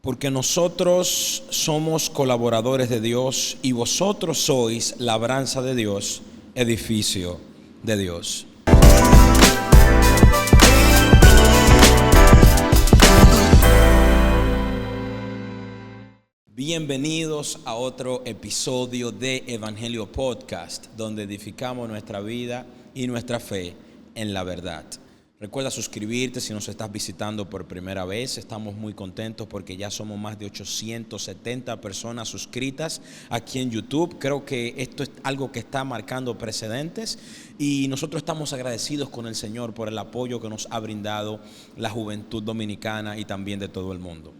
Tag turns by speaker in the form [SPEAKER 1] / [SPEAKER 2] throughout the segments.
[SPEAKER 1] Porque nosotros somos colaboradores de Dios y vosotros sois labranza de Dios, edificio de Dios. Bienvenidos a otro episodio de Evangelio Podcast, donde edificamos nuestra vida y nuestra fe en la verdad. Recuerda suscribirte si nos estás visitando por primera vez. Estamos muy contentos porque ya somos más de 870 personas suscritas aquí en YouTube. Creo que esto es algo que está marcando precedentes y nosotros estamos agradecidos con el Señor por el apoyo que nos ha brindado la juventud dominicana y también de todo el mundo.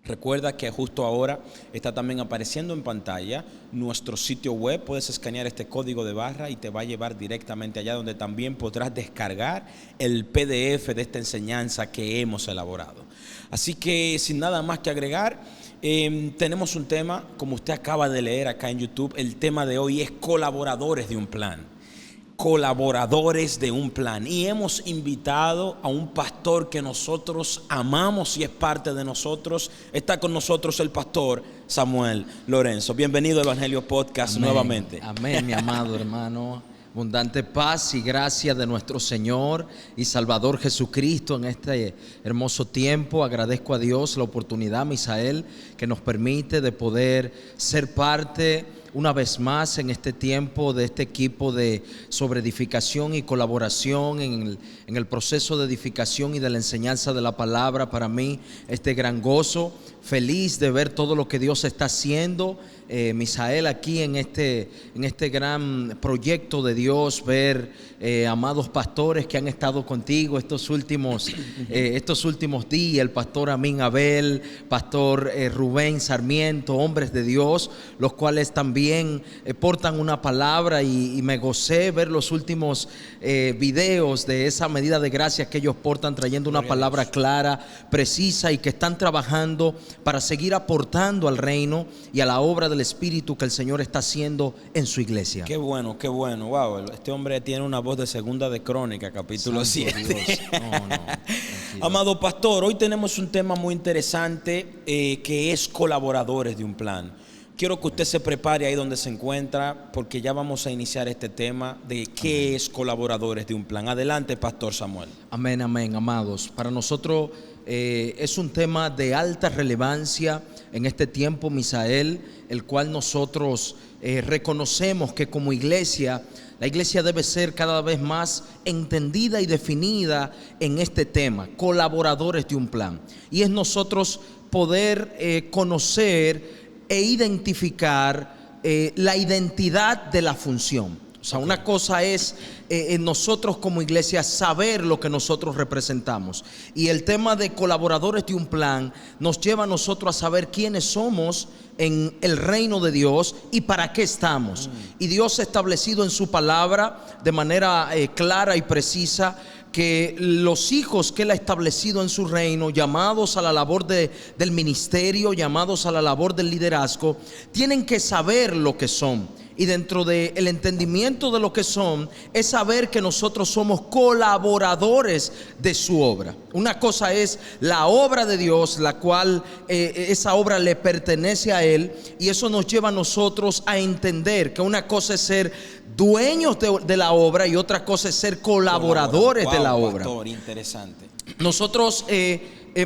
[SPEAKER 1] Recuerda que justo ahora está también apareciendo en pantalla nuestro sitio web. Puedes escanear este código de barra y te va a llevar directamente allá, donde también podrás descargar el PDF de esta enseñanza que hemos elaborado. Así que sin nada más que agregar, tenemos un tema, como usted acaba de leer acá en YouTube. El tema de hoy es colaboradores de un plan. Colaboradores de un plan, y hemos invitado a un pastor que nosotros amamos y es parte de nosotros. Está con nosotros el pastor Samuel Lorenzo. Bienvenido a Evangelio Podcast. Amén. Nuevamente.
[SPEAKER 2] Amén, mi amado hermano. Abundante paz y gracia de nuestro Señor y Salvador Jesucristo en este hermoso tiempo. Agradezco a Dios la oportunidad, Misael, que nos permite de poder ser parte una vez más en este tiempo de este equipo de sobreedificación y colaboración en el proceso de edificación y de la enseñanza de la palabra. Para mí, este gran gozo, feliz de ver todo lo que Dios está haciendo, Misael, aquí en este gran proyecto de Dios, ver amados pastores que han estado contigo estos últimos días, el pastor Amin Abel, pastor Rubén Sarmiento, hombres de Dios, los cuales también portan una palabra, y me gocé ver los últimos videos de esa medida de gracia que ellos portan, trayendo una palabra clara, precisa, y que están trabajando para seguir aportando al reino y a la obra del Espíritu que el Señor está haciendo en su iglesia.
[SPEAKER 1] Qué bueno, wow, este hombre tiene una voz de Segunda de Crónica, capítulo 7. Amado pastor, hoy tenemos un tema muy interesante que es colaboradores de un plan. Quiero que usted se prepare ahí donde se encuentra, porque ya vamos a iniciar este tema de qué es colaboradores de un plan. Adelante, pastor Samuel.
[SPEAKER 2] Amén, amén, amados. Para nosotros es un tema de alta relevancia en este tiempo, Misael, el cual nosotros reconocemos que como iglesia, la iglesia debe ser cada vez más entendida y definida en este tema, colaboradores de un plan. Y es nosotros poder conocer e identificar la identidad de la función. O sea, una cosa es nosotros como iglesia saber lo que nosotros representamos, y el tema de colaboradores de un plan nos lleva a nosotros a saber quiénes somos en el reino de Dios y para qué estamos. Y Dios ha establecido en su palabra de manera clara y precisa que los hijos que Él ha establecido en su reino, llamados a la labor del ministerio, llamados a la labor del liderazgo, tienen que saber lo que son. Y dentro del entendimiento de lo que son, es saber que nosotros somos colaboradores de su obra. Una cosa es la obra de Dios, la cual esa obra le pertenece a Él, y eso nos lleva a nosotros a entender que una cosa es ser dueños de la obra y otra cosa es ser colaboradores de la obra.
[SPEAKER 1] Pastor, interesante.
[SPEAKER 2] Nosotros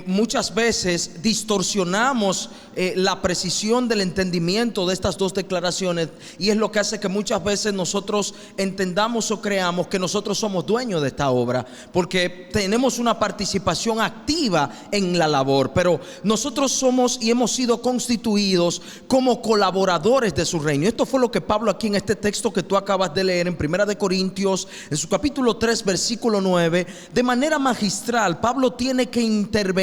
[SPEAKER 2] muchas veces distorsionamos la precisión del entendimiento de estas dos declaraciones, y es lo que hace que muchas veces nosotros entendamos o creamos que nosotros somos dueños de esta obra, porque tenemos una participación activa en la labor, pero nosotros somos y hemos sido constituidos como colaboradores de su reino. Esto fue lo que Pablo, aquí en este texto que tú acabas de leer en 1 Corintios, en su capítulo 3, versículo 9, de manera magistral, Pablo tiene que intervenir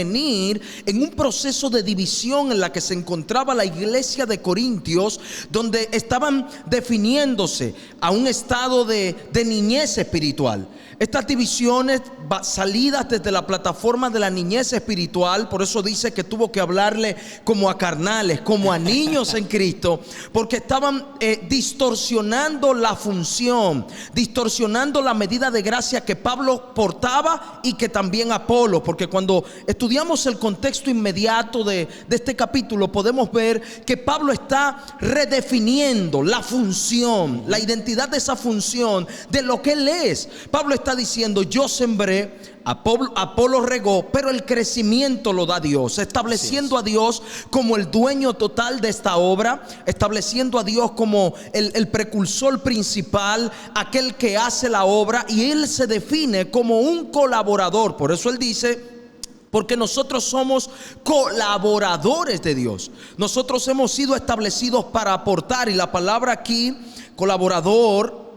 [SPEAKER 2] en un proceso de división en la que se encontraba la iglesia de Corintios, donde estaban definiéndose a un estado de niñez espiritual. Estas divisiones salidas desde la plataforma de la niñez espiritual, por eso dice que tuvo que hablarle como a carnales, como a niños en Cristo, porque estaban distorsionando la función, distorsionando la medida de gracia que Pablo portaba y que también Apolo, porque cuando estudiamos el contexto inmediato de este capítulo podemos ver que Pablo está redefiniendo la función, la identidad de esa función, de lo que él es. Pablo está diciendo: yo sembré, Apolo regó, pero el crecimiento lo da Dios, estableciendo a Dios como el dueño total de esta obra, estableciendo a Dios como el precursor principal, aquel que hace la obra, y él se define como un colaborador. Por eso él dice: porque nosotros somos colaboradores de Dios. Nosotros hemos sido establecidos para aportar, y la palabra aquí, colaborador,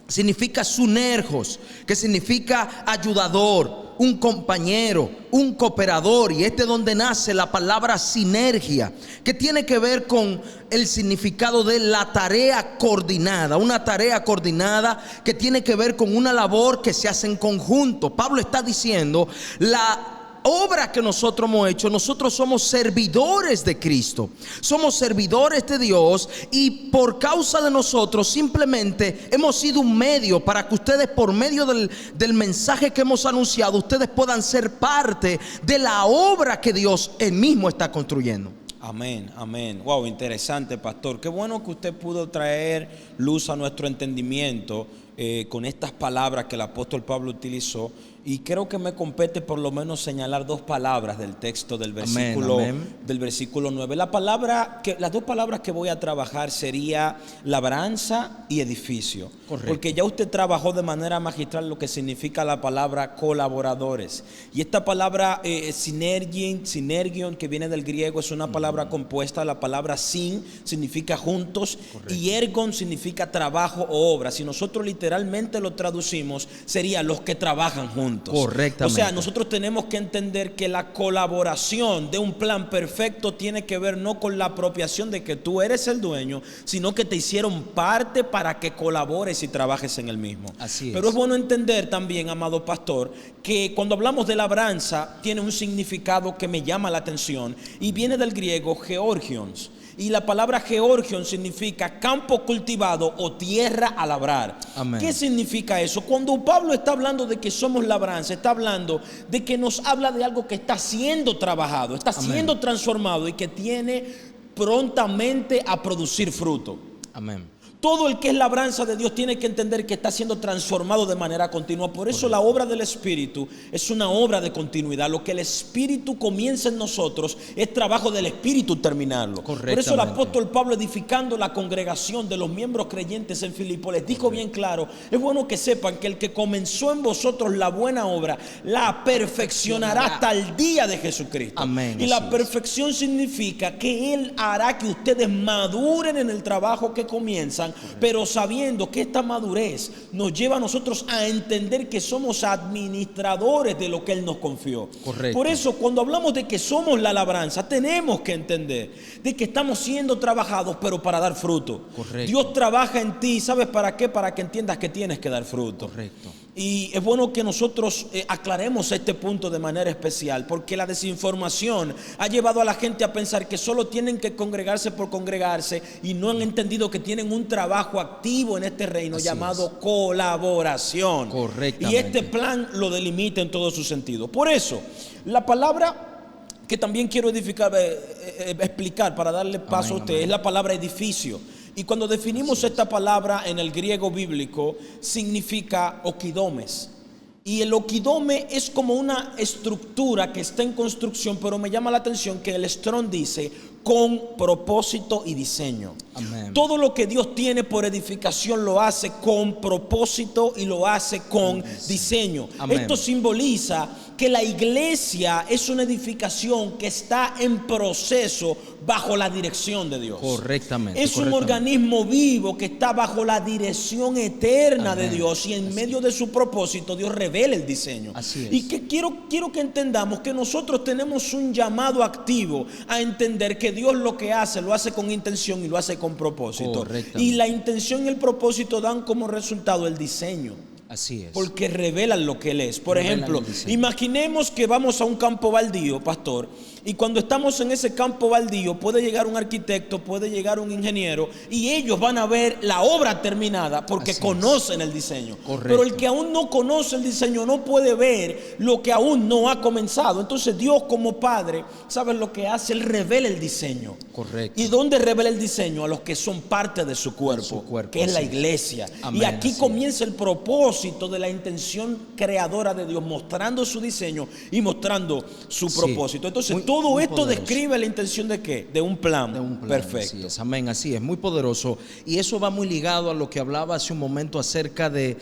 [SPEAKER 2] significa sunergos, que significa ayudador, un compañero, un cooperador. Y es de donde nace la palabra sinergia, que tiene que ver con el significado de la tarea coordinada, una tarea coordinada que tiene que ver con una labor que se hace en conjunto. Pablo está diciendo: la obra que nosotros hemos hecho, nosotros somos servidores de Cristo, somos servidores de Dios, y por causa de nosotros simplemente hemos sido un medio para que ustedes, por medio del mensaje que hemos anunciado, ustedes puedan ser parte de la obra que Dios él mismo está construyendo.
[SPEAKER 1] Amén, amén. Wow, interesante, pastor. Qué bueno que usted pudo traer luz a nuestro entendimiento con estas palabras que el apóstol Pablo utilizó. Y creo que me compete por lo menos señalar dos palabras del texto del versículo, del versículo 9. Las dos palabras que voy a trabajar sería labranza y edificio. Correcto. Porque ya usted trabajó de manera magistral lo que significa la palabra colaboradores. Y esta palabra synergion, que viene del griego, es una palabra compuesta. La palabra sin significa juntos. Correcto. Y ergon significa trabajo o obra. Si nosotros literalmente lo traducimos, sería los que trabajan juntos. Correctamente. O sea, nosotros tenemos que entender que la colaboración de un plan perfecto tiene que ver no con la apropiación de que tú eres el dueño, sino que te hicieron parte para que colabores y trabajes en el mismo. Así es. Pero es bueno entender también, amado pastor, que cuando hablamos de labranza tiene un significado que me llama la atención y viene del griego georgions. Y la palabra georgion significa campo cultivado o tierra a labrar. Amén. ¿Qué significa eso? Cuando Pablo está hablando de que somos labranza, está hablando de que nos habla de algo que está siendo trabajado, está Amén. Siendo transformado y que tiene prontamente a producir fruto. Amén. Todo el que es labranza de Dios tiene que entender que está siendo transformado de manera continua. Por eso la obra del Espíritu es una obra de continuidad. Lo que el Espíritu comienza en nosotros es trabajo del Espíritu terminarlo. Por eso el apóstol Pablo, edificando la congregación de los miembros creyentes en Filipo, les dijo bien claro: es bueno que sepan que el que comenzó en vosotros la buena obra la perfeccionará hasta el día de Jesucristo. Amén. Y la perfección significa que Él hará que ustedes maduren en el trabajo que comienzan. Correcto. Pero sabiendo que esta madurez nos lleva a nosotros a entender que somos administradores de lo que Él nos confió. Correcto. Por eso cuando hablamos de que somos la labranza, tenemos que entender de que estamos siendo trabajados, pero para dar fruto. Correcto. Dios trabaja en ti, ¿sabes para qué? Para que entiendas que tienes que dar fruto. Correcto. Y es bueno que nosotros aclaremos este punto de manera especial, porque la desinformación ha llevado a la gente a pensar que solo tienen que congregarse por congregarse y no han entendido que tienen un trabajo activo en este reino llamado colaboración. Correctamente. Y este plan lo delimita en todo su sentido. Por eso, la palabra que también quiero explicar para darle paso a usted es la palabra edificio. Y cuando definimos esta palabra en el griego bíblico, significa okidomes. Y el okidome es como una estructura que está en construcción, pero me llama la atención que el Strong dice con propósito y diseño. Amén. Todo lo que Dios tiene por edificación lo hace con propósito y lo hace con diseño. Amén. Esto simboliza que la iglesia es una edificación que está en proceso bajo la dirección de Dios. Correctamente. Es un organismo vivo que está bajo la dirección eterna Amén. De Dios, y en medio de su propósito Dios revela el diseño. Así es. Y que quiero que entendamos que nosotros tenemos un llamado activo a entender que Dios lo que hace, lo hace con intención y lo hace con propósito. Y la intención y el propósito dan como resultado el diseño.
[SPEAKER 2] Así es.
[SPEAKER 1] Porque revelan lo que Él es. Por
[SPEAKER 2] Revelan
[SPEAKER 1] ejemplo,
[SPEAKER 2] el diseño.
[SPEAKER 1] imaginemos que vamos a un campo baldío, pastor, y cuando estamos en ese campo baldío puede llegar un arquitecto, puede llegar un ingeniero, y ellos van a ver la obra terminada porque
[SPEAKER 2] Así
[SPEAKER 1] conocen el diseño.
[SPEAKER 2] Correcto.
[SPEAKER 1] Pero el que aún no conoce el diseño no puede ver lo que aún no ha comenzado. Entonces Dios, como Padre, ¿sabe lo que hace? Él revela el diseño.
[SPEAKER 2] Correcto.
[SPEAKER 1] ¿Y dónde revela el diseño? A los que son parte de su cuerpo, que es la iglesia.
[SPEAKER 2] Amén,
[SPEAKER 1] y aquí
[SPEAKER 2] así
[SPEAKER 1] comienza el propósito de la intención creadora de Dios, mostrando su diseño y mostrando su propósito. Entonces, todo
[SPEAKER 2] muy
[SPEAKER 1] esto
[SPEAKER 2] poderoso.
[SPEAKER 1] describe la intención de ¿qué? De un plan, perfecto.
[SPEAKER 2] Así es, amén, así es, muy poderoso. Y eso va muy ligado a lo que hablaba hace un momento acerca de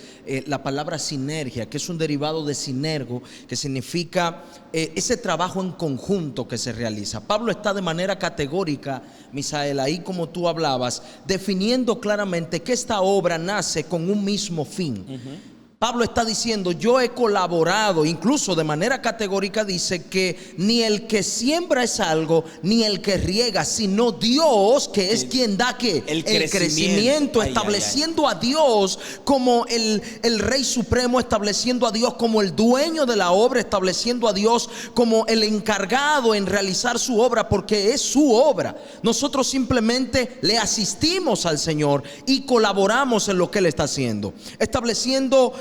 [SPEAKER 2] la palabra sinergia, que es un derivado de sinergo, que significa ese trabajo en conjunto que se realiza. Pablo está de manera categórica, Misael, ahí como tú hablabas, definiendo claramente que esta obra nace con un mismo fin. Pablo está diciendo, yo he colaborado, incluso de manera categórica dice que ni el que siembra es algo, ni el que riega, sino Dios, que es quien da que el crecimiento, estableciendo a Dios como el Rey Supremo, estableciendo a Dios como el dueño de la obra, estableciendo a Dios como el encargado en realizar su obra, porque es su obra. Nosotros simplemente le asistimos al Señor y colaboramos en lo que Él está haciendo, estableciendo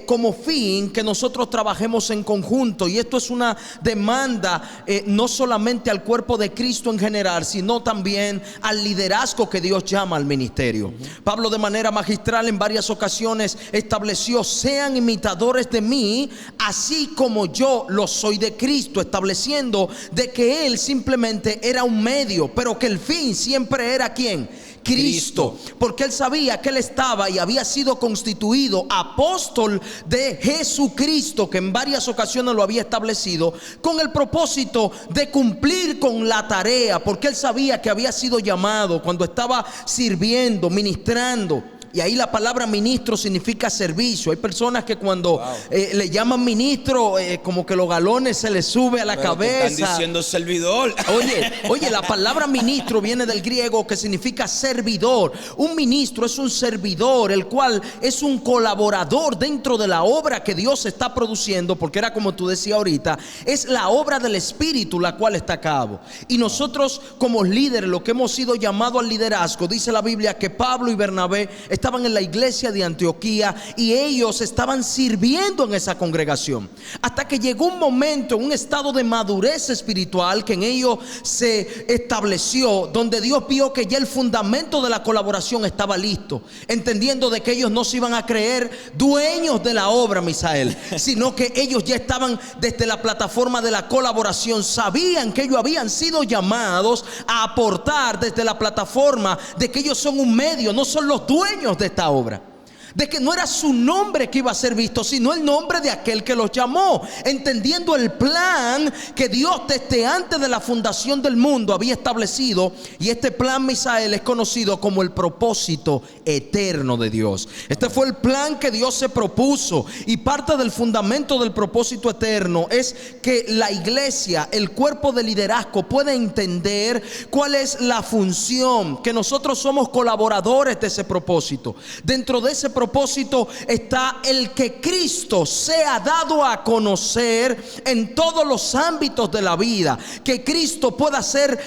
[SPEAKER 2] como fin que nosotros trabajemos en conjunto. Y esto es una demanda no solamente al cuerpo de Cristo en general, sino también al liderazgo que Dios llama al ministerio. Pablo de manera magistral en varias ocasiones estableció: sean imitadores de mí, así como yo lo soy de Cristo, estableciendo de que Él simplemente era un medio, pero que el fin siempre era ¿quién? Cristo, porque él sabía que él estaba y había sido constituido apóstol de Jesucristo, que en varias ocasiones lo había establecido con el propósito de cumplir con la tarea, porque él sabía que había sido llamado cuando estaba sirviendo, ministrando. Y ahí la palabra ministro significa servicio. Hay personas que cuando le llaman ministro, como que los galones se les sube a la cabeza.
[SPEAKER 1] Están diciendo servidor.
[SPEAKER 2] Oye, la palabra ministro viene del griego, que significa servidor. Un ministro es un servidor, el cual es un colaborador dentro de la obra que Dios está produciendo, porque era como tú decías ahorita, es la obra del Espíritu la cual está a cabo. Y nosotros como líderes, lo que hemos sido llamados al liderazgo, dice la Biblia que Pablo y Bernabé estaban en la iglesia de Antioquía y ellos estaban sirviendo en esa congregación, hasta que llegó un momento, un estado de madurez espiritual que en ellos se estableció, donde Dios vio que ya el fundamento de la colaboración estaba listo, entendiendo de que ellos no se iban a creer dueños de la obra, Misael, sino que ellos ya estaban desde la plataforma de la colaboración, sabían que ellos habían sido llamados a aportar desde la plataforma de que ellos son un medio, no son los dueños de esta obra, de que no era su nombre que iba a ser visto, sino el nombre de aquel que los llamó, entendiendo el plan que Dios desde antes de la fundación del mundo había establecido. Y este plan, Misael, es conocido como el propósito eterno de Dios. Este fue el plan que Dios se propuso, y parte del fundamento del propósito eterno es que la iglesia, el cuerpo de liderazgo, pueda entender cuál es la función, que nosotros somos colaboradores de ese propósito. Dentro de ese propósito está el que Cristo sea dado a conocer en todos los ámbitos de la vida, que Cristo pueda ser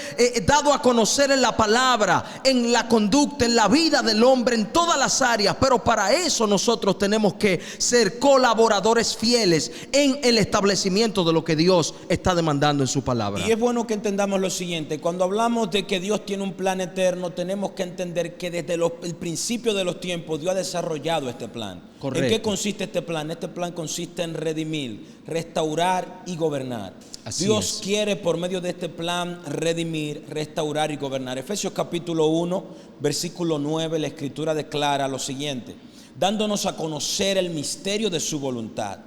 [SPEAKER 2] dado a conocer en la palabra, en la conducta, en la vida del hombre, en todas las áreas. Pero para eso nosotros tenemos que ser colaboradores fieles en el establecimiento de lo que Dios está demandando en su palabra.
[SPEAKER 1] Y es bueno que entendamos lo siguiente: cuando hablamos de que Dios tiene un plan eterno, tenemos que entender que desde el principio de los tiempos Dios ha desarrollado este plan.
[SPEAKER 2] Correcto.
[SPEAKER 1] ¿En qué consiste este plan? Este plan consiste en redimir, restaurar y gobernar.
[SPEAKER 2] Así
[SPEAKER 1] Dios
[SPEAKER 2] es.
[SPEAKER 1] quiere por medio de este plan redimir, restaurar y gobernar. Efesios capítulo 1, versículo 9, la escritura declara lo siguiente: dándonos a conocer el misterio de su voluntad,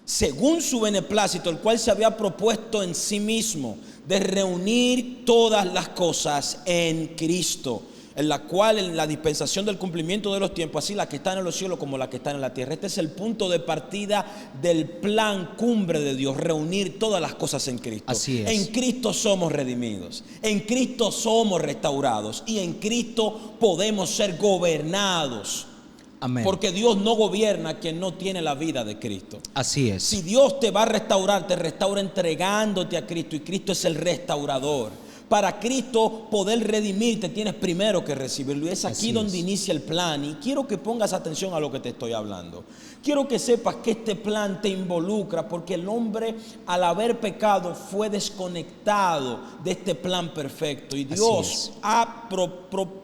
[SPEAKER 1] según su beneplácito, el cual se había propuesto en sí mismo, de reunir todas las cosas en Cristo, en la cual, en la dispensación del cumplimiento de los tiempos, así la que está en los cielos como la que está en la tierra. Este es el punto de partida del plan cumbre de Dios: reunir todas las cosas en Cristo.
[SPEAKER 2] Así es.
[SPEAKER 1] En Cristo somos redimidos, en Cristo somos restaurados, y en Cristo podemos ser gobernados
[SPEAKER 2] Amén.
[SPEAKER 1] Porque Dios no gobierna a quien no tiene la vida de Cristo.
[SPEAKER 2] Así es.
[SPEAKER 1] Si Dios te va a restaurar, te restaura entregándote a Cristo, y Cristo es el restaurador. Para Cristo poder redimirte tienes primero que recibirlo, y es aquí donde inicia el plan. Y quiero que pongas atención a lo que te estoy hablando. Quiero que sepas que este plan te involucra, porque el hombre, al haber pecado, fue desconectado de este plan perfecto, y Dios ha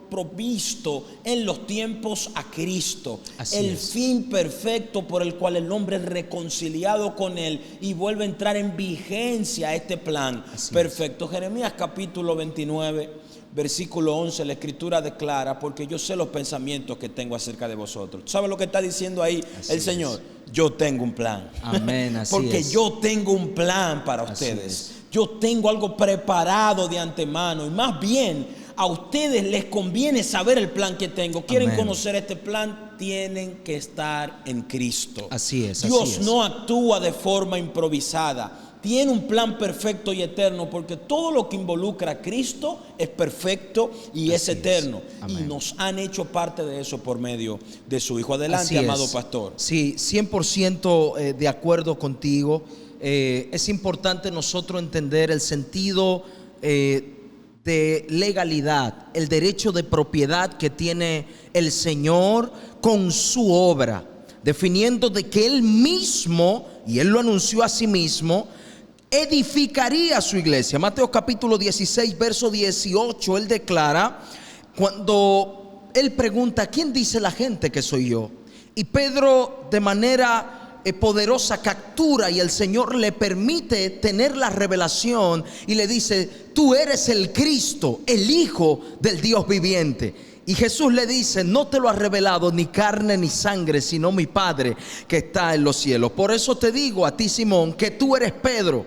[SPEAKER 1] provisto en los tiempos a Cristo, el fin perfecto por el cual el hombre es reconciliado con Él y vuelve a entrar en vigencia a este plan perfecto. Jeremías capítulo 29, versículo 11, la escritura declara: porque yo sé los pensamientos que tengo acerca de vosotros. ¿Sabe lo que está diciendo ahí el Señor? Yo tengo un plan.
[SPEAKER 2] Amén, así
[SPEAKER 1] porque
[SPEAKER 2] es.
[SPEAKER 1] yo tengo un plan para ustedes. Yo tengo algo preparado de antemano, y más bien a ustedes les conviene saber el plan que tengo. Quieren conocer este plan, tienen que estar en Cristo.
[SPEAKER 2] Así es.
[SPEAKER 1] Dios no actúa de forma improvisada. Tiene un plan perfecto y eterno, porque todo lo que involucra a Cristo es perfecto y es eterno. Y nos han hecho parte de eso por medio de su Hijo. Adelante, amado pastor.
[SPEAKER 2] Sí, 100% de acuerdo contigo. Es importante nosotros entender el sentido de legalidad, el derecho de propiedad que tiene el Señor con su obra, definiendo de que Él mismo, y Él lo anunció a sí mismo, edificaría su iglesia. Mateo capítulo 16, verso 18, Él declara, cuando Él pregunta: ¿quién dice la gente que soy yo? Y Pedro, de manera poderosa, captura, y el Señor le permite tener la revelación y le dice: tú eres el Cristo, el Hijo del Dios viviente. Y Jesús le dice: no te lo ha revelado ni carne ni sangre, sino mi Padre que está en los cielos. Por eso te digo a ti, Simón, que tú eres Pedro,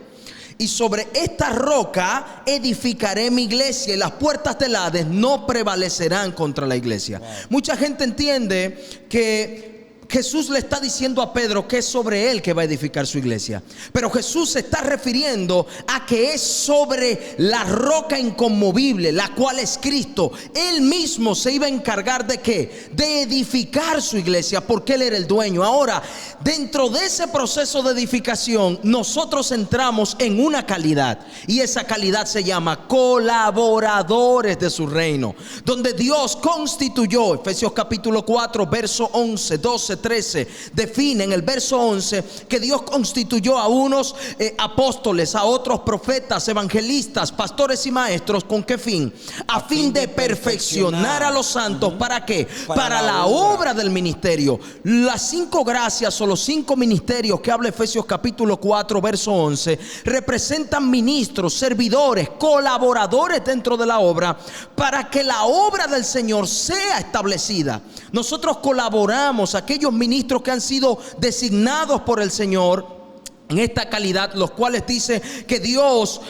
[SPEAKER 2] y sobre esta roca edificaré mi iglesia, y las puertas del Hades no prevalecerán contra la iglesia. Mucha gente entiende que Jesús le está diciendo a Pedro que es sobre él que va a edificar su iglesia, pero Jesús se está refiriendo a que es sobre la roca inconmovible, la cual es Cristo. Él mismo se iba a encargar de ¿qué? De edificar su iglesia, porque Él era el dueño. Ahora, dentro de ese proceso de edificación, nosotros entramos en una calidad, y esa calidad se llama colaboradores de su reino, donde Dios constituyó. Efesios capítulo 4, verso 11, 12, 13 define en el verso 11 que Dios constituyó a unos apóstoles, a otros profetas, evangelistas, pastores y maestros. ¿Con qué fin? A fin de perfeccionar a los santos. ¿Para qué? Para la obra del ministerio. Las 5 gracias o los 5 ministerios que habla Efesios capítulo 4, verso 11 representan ministros, servidores, colaboradores dentro de la obra, para que la obra del Señor sea establecida. Nosotros colaboramos, aquellos ministros que han sido designados por el Señor en esta calidad, los cuales dice que Dios,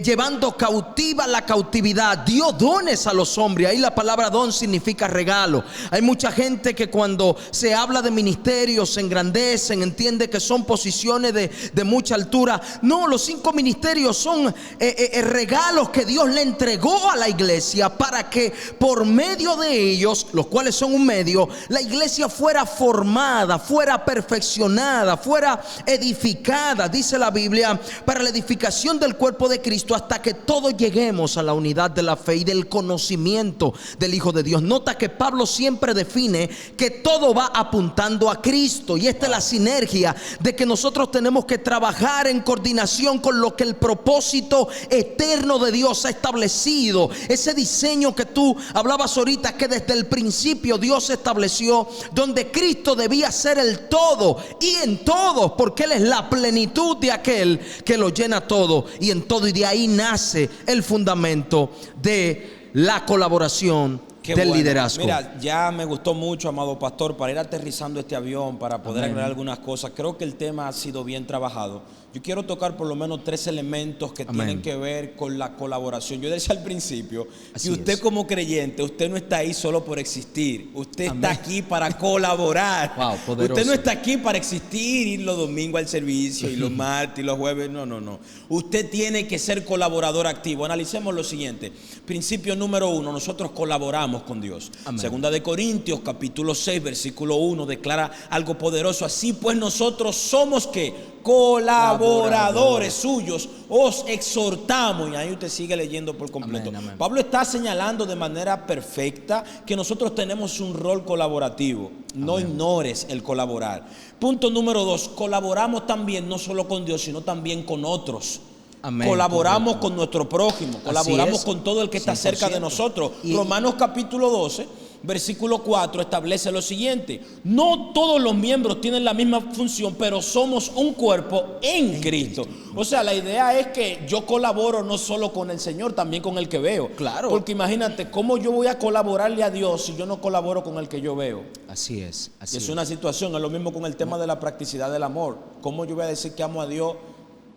[SPEAKER 2] llevando cautiva la cautividad, dio dones a los hombres. Ahí la palabra don significa regalo. Hay mucha gente que cuando se habla de ministerios se engrandecen, entiende que son posiciones de mucha altura. No, los 5 ministerios son regalos que Dios le entregó a la iglesia, para que por medio de ellos, los cuales son un medio, la iglesia fuera formada, fuera perfeccionada, fuera edificada. Dice la Biblia, para la edificación del cuerpo de Cristo, hasta que todos lleguemos a la unidad de la fe y del conocimiento del Hijo de Dios. Nota que Pablo siempre define que todo va apuntando a Cristo, y esta es la sinergia de que nosotros tenemos que trabajar en coordinación con lo que el propósito eterno de Dios ha establecido. Ese diseño que tú hablabas ahorita, que desde el principio Dios estableció, donde Cristo debía ser el todo y en todos, porque Él es la plenitud de aquel que lo llena todo y en todo, y de ahí nace el fundamento de la colaboración. Qué del liderazgo.
[SPEAKER 1] Mira, ya me gustó mucho, amado pastor, para ir aterrizando este avión, para poder agregar algunas cosas. Creo que el tema ha sido bien trabajado. Yo quiero tocar por lo menos 3 elementos que tienen que ver con la colaboración. Yo decía al principio que usted como creyente, usted no está ahí solo por existir. Usted está aquí para colaborar. Usted no está aquí para existir, ir los domingos al servicio y los martes y los jueves. No. Usted tiene que ser colaborador activo. Analicemos lo siguiente. Principio número 1, nosotros colaboramos colaboramos con Dios.
[SPEAKER 2] Amén.
[SPEAKER 1] Segunda de Corintios, capítulo 6, versículo 1, declara algo poderoso. Así pues nosotros somos ¿qué? Colaboradores suyos, os exhortamos. Y ahí usted sigue leyendo por completo.
[SPEAKER 2] Amén, amén.
[SPEAKER 1] Pablo está señalando de manera perfecta que nosotros tenemos un rol colaborativo. No ignores el colaborar. Punto número 2, colaboramos también no solo con Dios, sino también con otros.
[SPEAKER 2] Amén,
[SPEAKER 1] Colaboramos
[SPEAKER 2] correcto.
[SPEAKER 1] con nuestro prójimo,
[SPEAKER 2] Así
[SPEAKER 1] colaboramos
[SPEAKER 2] es,
[SPEAKER 1] con todo el que está
[SPEAKER 2] 100%.
[SPEAKER 1] cerca de nosotros.
[SPEAKER 2] Y
[SPEAKER 1] Romanos capítulo 12, versículo 4 establece lo siguiente: no todos los miembros tienen la misma función, pero somos un cuerpo en Cristo. O sea, la idea es que yo colaboro no solo con el Señor, también con el que veo.
[SPEAKER 2] Claro.
[SPEAKER 1] Porque imagínate, ¿cómo yo voy a colaborarle a Dios si yo no colaboro con el que yo veo?
[SPEAKER 2] Así es, así
[SPEAKER 1] Es una situación, es lo mismo con el tema de la practicidad del amor. ¿Cómo yo voy a decir que amo a Dios?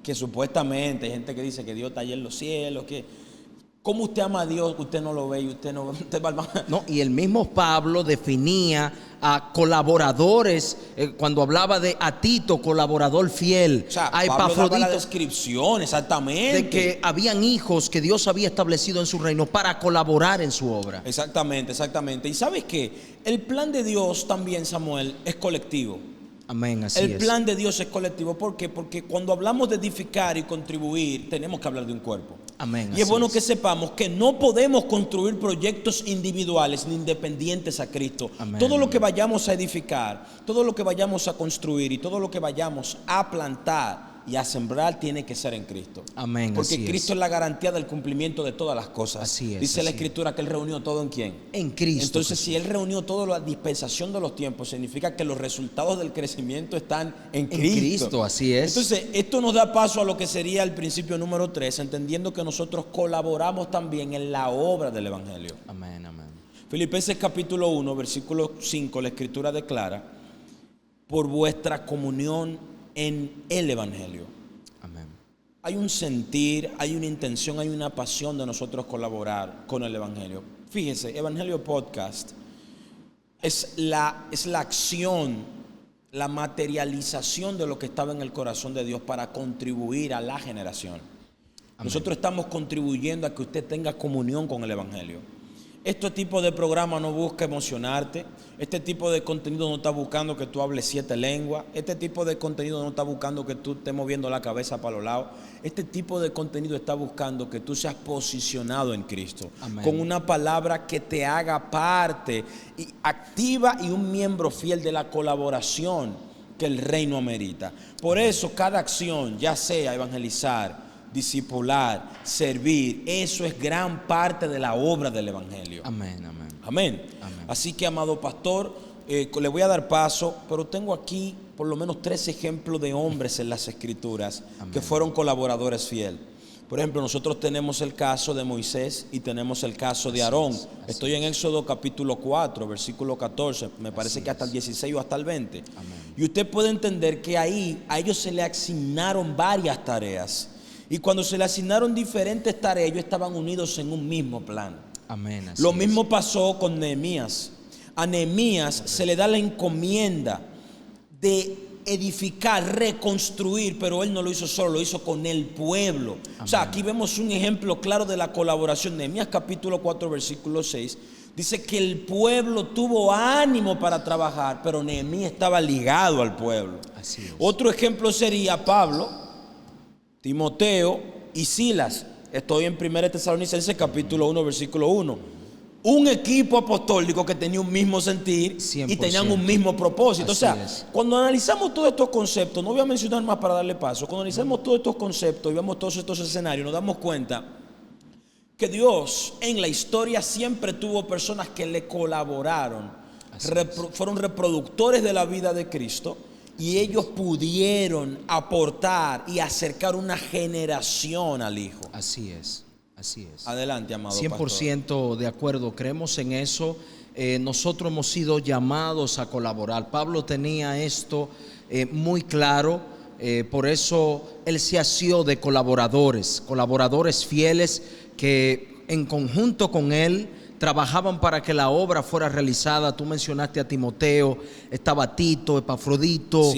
[SPEAKER 1] Que supuestamente hay gente que dice que Dios está allá en los cielos, que ¿cómo usted ama a Dios? Usted no lo ve y usted no va.
[SPEAKER 2] No, y el mismo Pablo definía a colaboradores cuando hablaba de a Tito, colaborador fiel,
[SPEAKER 1] O sea,
[SPEAKER 2] a
[SPEAKER 1] Pablo daba la
[SPEAKER 2] Epafrodito,
[SPEAKER 1] descripción exactamente.
[SPEAKER 2] de que habían hijos que Dios había establecido en su reino para colaborar en su obra.
[SPEAKER 1] Exactamente, exactamente. Y sabes qué, el plan de Dios también, Samuel, es colectivo.
[SPEAKER 2] Amén, así
[SPEAKER 1] El
[SPEAKER 2] es.
[SPEAKER 1] plan de Dios es colectivo. ¿Por qué? Porque cuando hablamos de edificar y contribuir, tenemos que hablar de un cuerpo.
[SPEAKER 2] Amén,
[SPEAKER 1] Y
[SPEAKER 2] así
[SPEAKER 1] es bueno
[SPEAKER 2] es.
[SPEAKER 1] que sepamos que no podemos construir proyectos individuales ni independientes a Cristo.
[SPEAKER 2] Amén,
[SPEAKER 1] Todo lo
[SPEAKER 2] amén.
[SPEAKER 1] que vayamos a edificar, todo lo que vayamos a construir y todo lo que vayamos a plantar y a sembrar tiene que ser en Cristo.
[SPEAKER 2] Amén,
[SPEAKER 1] Porque
[SPEAKER 2] así
[SPEAKER 1] Cristo es la garantía del cumplimiento de todas las cosas.
[SPEAKER 2] Así es,
[SPEAKER 1] Dice la
[SPEAKER 2] así
[SPEAKER 1] Escritura que Él reunió todo en ¿quién?
[SPEAKER 2] En Cristo.
[SPEAKER 1] Entonces,
[SPEAKER 2] Jesús.
[SPEAKER 1] si Él reunió toda la dispensación de los tiempos, significa que los resultados del crecimiento están en Cristo.
[SPEAKER 2] Cristo, así es.
[SPEAKER 1] Entonces, esto nos da paso a lo que sería el principio número 3, entendiendo que nosotros colaboramos también en la obra del Evangelio.
[SPEAKER 2] Amén, amén.
[SPEAKER 1] Filipenses capítulo 1, versículo 5, la Escritura declara: por vuestra comunión en el Evangelio.
[SPEAKER 2] Amén.
[SPEAKER 1] Hay un sentir, hay una intención, hay una pasión de nosotros colaborar con el Evangelio. Fíjese, Evangelio Podcast es la acción, la materialización de lo que estaba en el corazón de Dios para contribuir a la generación.
[SPEAKER 2] Amén.
[SPEAKER 1] Nosotros estamos contribuyendo a que usted tenga comunión con el Evangelio. Este tipo de programa no busca emocionarte. Este tipo de contenido no está buscando que tú hables 7 lenguas. Este tipo de contenido no está buscando que tú estés moviendo la cabeza para los lados. Este tipo de contenido está buscando que tú seas posicionado en Cristo.
[SPEAKER 2] Amén.
[SPEAKER 1] Con una palabra que te haga parte y activa y un miembro fiel de la colaboración que el reino amerita. Por eso cada acción, ya sea evangelizar, discipular, servir, eso es gran parte de la obra del Evangelio.
[SPEAKER 2] Amén, amén.
[SPEAKER 1] Amén.
[SPEAKER 2] Amén.
[SPEAKER 1] Así que, amado pastor, le voy a dar paso, pero tengo aquí por lo menos 3 ejemplos de hombres en las Escrituras
[SPEAKER 2] Amén.
[SPEAKER 1] que fueron colaboradores fieles. Por ejemplo, nosotros tenemos el caso de Moisés y tenemos el caso de Aarón. Estoy en Éxodo capítulo 4, versículo 14, me parece que hasta el 16 o hasta el 20.
[SPEAKER 2] Amén.
[SPEAKER 1] Y usted puede entender que ahí a ellos se le asignaron varias tareas. Y cuando se le asignaron diferentes tareas, ellos estaban unidos en un mismo plan.
[SPEAKER 2] Amén. Así
[SPEAKER 1] Lo
[SPEAKER 2] es.
[SPEAKER 1] mismo pasó con Nehemías. A Nehemías se le da la encomienda de edificar, reconstruir, pero él no lo hizo solo, lo hizo con el pueblo. O sea, aquí vemos un ejemplo claro de la colaboración. Nehemías capítulo 4, versículo 6. Dice que el pueblo tuvo ánimo para trabajar, pero Nehemías estaba ligado al pueblo.
[SPEAKER 2] Así es.
[SPEAKER 1] Otro ejemplo sería Pablo, Timoteo y Silas. Estoy en 1 Tesalonicenses capítulo 1, versículo 1. Un equipo apostólico que tenía un mismo sentir
[SPEAKER 2] 100%.
[SPEAKER 1] y tenían un mismo propósito.
[SPEAKER 2] Así
[SPEAKER 1] O sea,
[SPEAKER 2] es.
[SPEAKER 1] cuando analizamos todos estos conceptos, no voy a mencionar más para darle paso, cuando analizamos todos estos conceptos y vemos todos estos escenarios, nos damos cuenta que Dios en la historia siempre tuvo personas que le colaboraron, fueron reproductores de la vida de Cristo. Y ellos pudieron aportar y acercar una generación al Hijo.
[SPEAKER 2] Así es, así es.
[SPEAKER 1] Adelante, amado
[SPEAKER 2] 100% de acuerdo, creemos en eso. Nosotros hemos sido llamados a colaborar. Pablo tenía esto muy claro, por eso él se asió de colaboradores fieles que en conjunto con él trabajaban para que la obra fuera realizada. Tú mencionaste a Timoteo, estaba Tito, Epafrodito,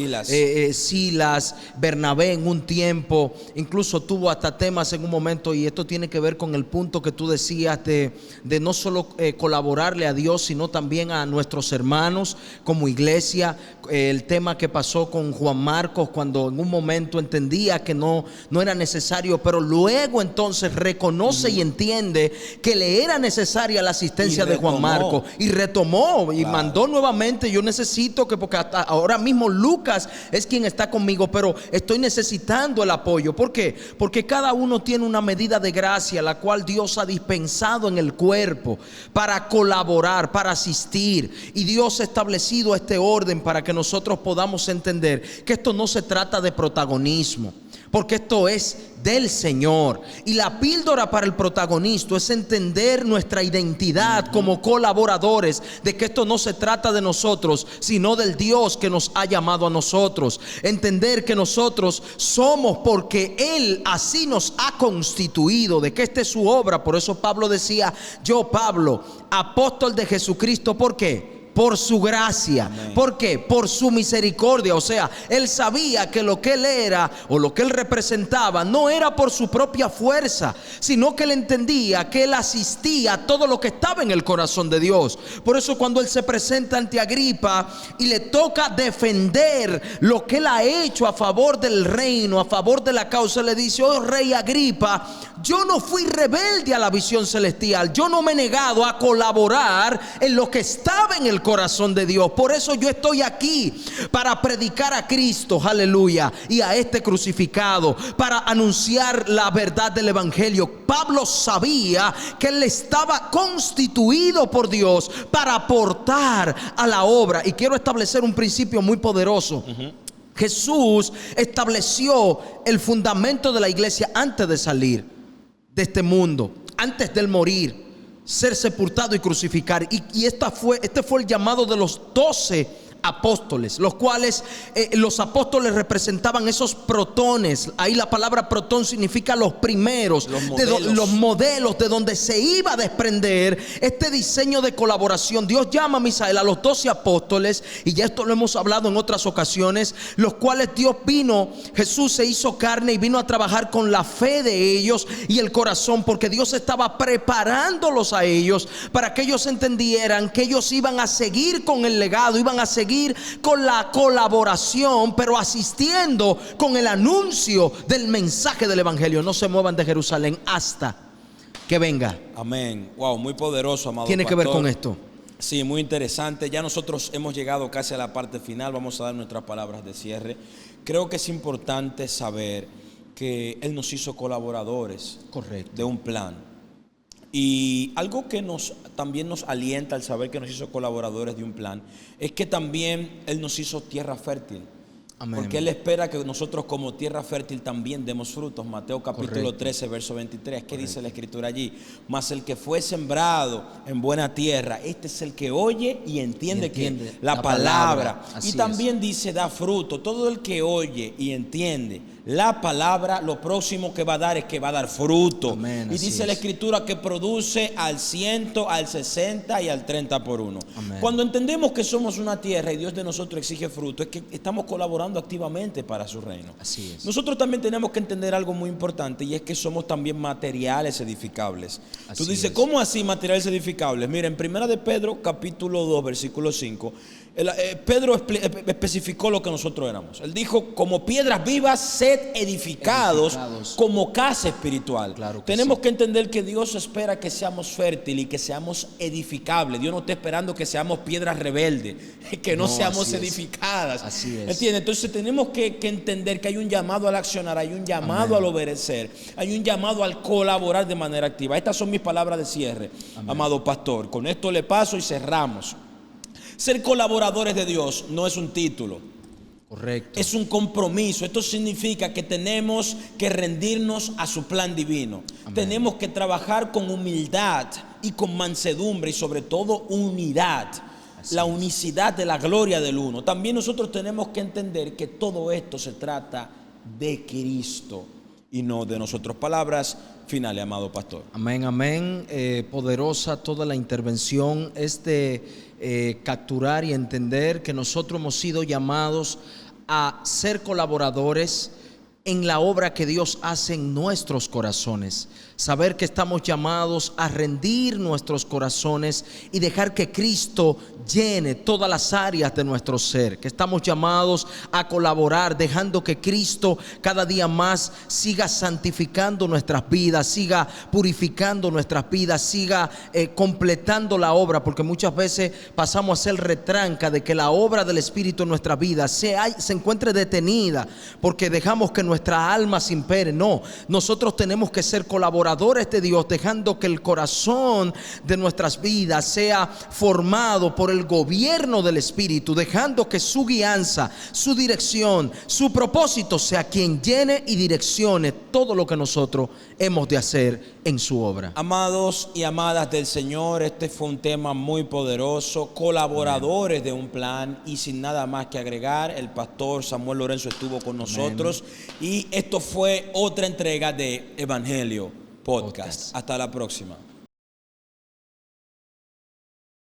[SPEAKER 2] Silas, Bernabé en un tiempo, incluso tuvo hasta temas en un momento, y esto tiene que ver con el punto que tú decías de no solo colaborarle a Dios, sino también a nuestros hermanos como iglesia. El tema que pasó con Juan Marcos, cuando en un momento entendía que no era necesario, pero luego entonces reconoce y entiende que le era necesaria la asistencia de Juan Marcos, y retomó y mandó nuevamente. Yo necesito porque hasta ahora mismo Lucas es quien está conmigo, pero estoy necesitando el apoyo. ¿Por qué? Porque cada uno tiene una medida de gracia la cual Dios ha dispensado en el cuerpo para colaborar, para asistir, y Dios ha establecido este orden para que nosotros podamos entender que esto no se trata de protagonismo, porque esto es del Señor. Y la píldora para el protagonismo es entender nuestra identidad como colaboradores, de que esto no se trata de nosotros, sino del Dios que nos ha llamado a nosotros. Entender que nosotros somos porque Él así nos ha constituido, de que esta es su obra. Por eso Pablo decía: yo, Pablo, apóstol de Jesucristo. ¿Por qué? Por su gracia. Amén. ¿Por qué? Por su misericordia. O sea, él sabía que lo que él era o lo que él representaba no era por su propia fuerza, sino que él entendía que él asistía a todo lo que estaba en el corazón de Dios. Por eso cuando él se presenta ante Agripa y le toca defender lo que él ha hecho a favor del reino, a favor de la causa, le dice: oh rey Agripa, yo no fui rebelde a la visión celestial, yo no me he negado a colaborar en lo que estaba en el corazón de Dios. Por eso yo estoy aquí, para predicar a Cristo, aleluya, y a este crucificado, para anunciar la verdad del evangelio. Pablo sabía que él estaba constituido por Dios para aportar a la obra. Y quiero establecer un principio muy poderoso. Jesús estableció el fundamento de la iglesia antes de salir de este mundo, antes de él morir, ser sepultado y crucificar. Y este fue el llamado de los 12 apóstoles, los cuales los apóstoles representaban esos protones. Ahí la palabra protón significa los primeros, los modelos de donde se iba a desprender este diseño de colaboración. Dios llama a Misael a los 12 apóstoles, y ya esto lo hemos hablado en otras ocasiones, los cuales Jesús se hizo carne y vino a trabajar con la fe de ellos y el corazón, porque Dios estaba preparándolos a ellos para que ellos entendieran que ellos iban a seguir con el legado, iban a seguir con la colaboración, pero asistiendo con el anuncio del mensaje del evangelio. No se muevan de Jerusalén hasta que venga.
[SPEAKER 1] Amén. Wow, muy poderoso, amado.
[SPEAKER 2] Tiene
[SPEAKER 1] pastor.
[SPEAKER 2] Que ver con esto.
[SPEAKER 1] Sí, muy interesante. Ya nosotros hemos llegado casi a la parte final. Vamos a dar nuestras palabras de cierre. Creo que es importante saber que Él nos hizo colaboradores.
[SPEAKER 2] Correcto.
[SPEAKER 1] De un plan. Y algo que también nos alienta al saber que nos hizo colaboradores de un plan es que también Él nos hizo tierra fértil. Amén. Porque Él espera que nosotros como tierra fértil también demos frutos. Mateo capítulo 13, verso 23. ¿Qué dice la escritura allí? Mas el que fue sembrado en buena tierra, este es el que oye y entiende que la palabra. Y también dice: da fruto. Todo el que oye y entiende la palabra, lo próximo que va a dar es que va a dar fruto. Amén, y dice la escritura que produce al 100, al 60 y al 30 por uno. Amén. Cuando entendemos que somos una tierra y Dios de nosotros exige fruto, es que estamos colaborando activamente para su reino. Así es. Nosotros también tenemos que entender algo muy importante, y es que somos también materiales edificables. Tú dices: ¿cómo así materiales edificables? Mira, en 1 de Pedro capítulo 2 versículo 5, Pedro especificó lo que nosotros éramos. Él dijo: como piedras vivas, sed edificados como casa espiritual. Claro que tenemos que entender que Dios espera que seamos fértiles y que seamos edificables. Dios no está esperando que seamos piedras rebeldes, que no seamos edificadas. Así es. ¿Entiendes? Entonces tenemos que entender que hay un llamado al accionar, hay un llamado al obedecer, hay un llamado al colaborar de manera activa. Estas son mis palabras de cierre, amado pastor. Con esto le paso y cerramos. Ser colaboradores de Dios no es un título. Correcto. Es un compromiso. Esto significa que tenemos que rendirnos a su plan divino. Amén. Tenemos que trabajar con humildad y con mansedumbre, y sobre todo unidad. La unicidad de la gloria del uno. También nosotros tenemos que entender que todo esto se trata de Cristo y no de nosotros. Palabras finales, amado pastor.
[SPEAKER 2] Amén, amén. Poderosa toda la intervención es de capturar y entender que nosotros hemos sido llamados a ser colaboradores en la obra que Dios hace en nuestros corazones. Saber que estamos llamados a rendir nuestros corazones y dejar que Cristo llene todas las áreas de nuestro ser. Que estamos llamados a colaborar, dejando que Cristo cada día más siga santificando nuestras vidas, siga purificando nuestras vidas, siga completando la obra. Porque muchas veces pasamos a ser retranca de que la obra del Espíritu en nuestra vida se encuentre detenida porque dejamos que nuestra alma se impere. No, nosotros tenemos que ser colaboradores de Dios, dejando que el corazón de nuestras vidas sea formado por el gobierno del Espíritu, dejando que su guianza, su dirección, su propósito sea quien llene y direccione todo lo que nosotros hemos de hacer en su obra.
[SPEAKER 1] Amados y amadas del Señor, este fue un tema muy poderoso, colaboradores de un plan, y sin nada más que agregar, el pastor Samuel Lorenzo estuvo con nosotros. Y esto fue otra entrega de Evangelio Podcast. Hasta la próxima.